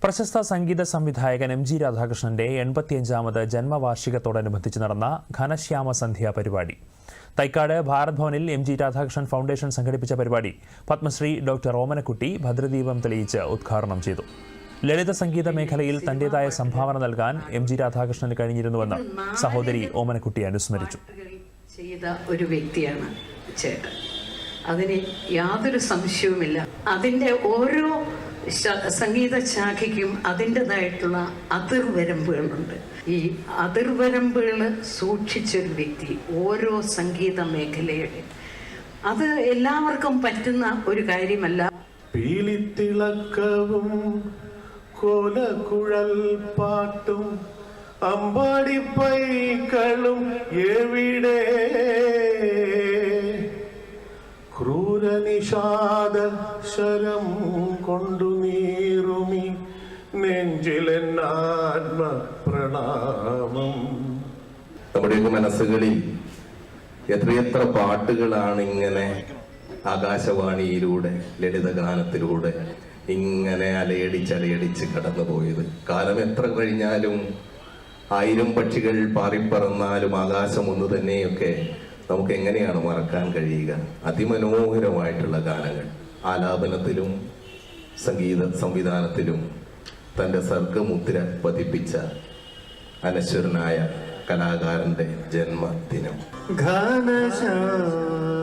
പ്രശസ്ത സംഗീത സംവിധായകൻ എം.ജി. രാധാകൃഷ്ണന്റെ 85ാമത് ജന്മവാർഷികത്തോടനുബന്ധിച്ച് നടന്ന ഘനശ്യാമ സന്ധ്യ പരിപാടി. തൈക്കാട് ഭാരത് ഭവനിൽ എം.ജി. രാധാകൃഷ്ണൻ ഫൗണ്ടേഷൻ സംഘടിപ്പിച്ച പരിപാടി പത്മശ്രീ ഡോക്ടർ ഓമനക്കുട്ടി ഭദ്രദീപം തെളിയിച്ച് ഉദ്ഘാടനം ചെയ്തു. ലളിത സംഗീത മേഖലയിൽ തന്റേതായ സംഭാവന നൽകാൻ എം.ജി. രാധാകൃഷ്ണന് കഴിഞ്ഞിരുന്നുവെന്ന് സഹോദരി ഓമനക്കുട്ടി അനുസ്മരിച്ചു. ചെയ്ത ഒരു വ്യക്തിയാണ് ചേട്ടൻ, അതിന് യാതൊരു സംശയവുമില്ല. അതിൻ്റെ ഓരോ സംഗീത ശാഖയ്ക്കും അതിൻ്റെതായിട്ടുള്ള അതിർവരമ്പുകളുണ്ട്. ഈ അതിർവരമ്പുകൾ സൂക്ഷിച്ചൊരു വ്യക്തി ഓരോ സംഗീത മേഖലയുടെ, അത് എല്ലാവർക്കും പറ്റുന്ന ഒരു കാര്യമല്ല. പീലിത്തിളക്കവും കോലക്കുഴൽ പാട്ടും അമ്പാടിപ്പൈക്കളും എവിടെ, ക്രൂരനിഷാദ ശരം കൊണ്ടു നീറുമി നെഞ്ചിലെന്നാത്മ പ്രണാമം. നമ്മുടെയൊക്കെ മനസ്സുകളിൽ എത്രയെത്ര പാട്ടുകളാണ് ഇങ്ങനെ ആകാശവാണിയിലൂടെ ലളിതഗാനത്തിലൂടെ ഇങ്ങനെ അലയടിച്ച് കടന്നുപോയത്. കാലം എത്ര കഴിഞ്ഞാലും 1000 പക്ഷികൾ പാറിപ്പറന്നാലും ആകാശം ഒന്ന് തന്നെയൊക്കെ നമുക്ക് എങ്ങനെയാണ് മറക്കാൻ കഴിയുക? അതിമനോഹരമായിട്ടുള്ള ഗാനങ്ങൾ ആലാപനത്തിലും സംഗീത സംവിധാനത്തിലും തൻ്റെ സർഗമുദ്ര പതിപ്പിച്ച അനശ്വരനായ കലാകാരന്റെ ജന്മദിനം. ഘനശ്യാമ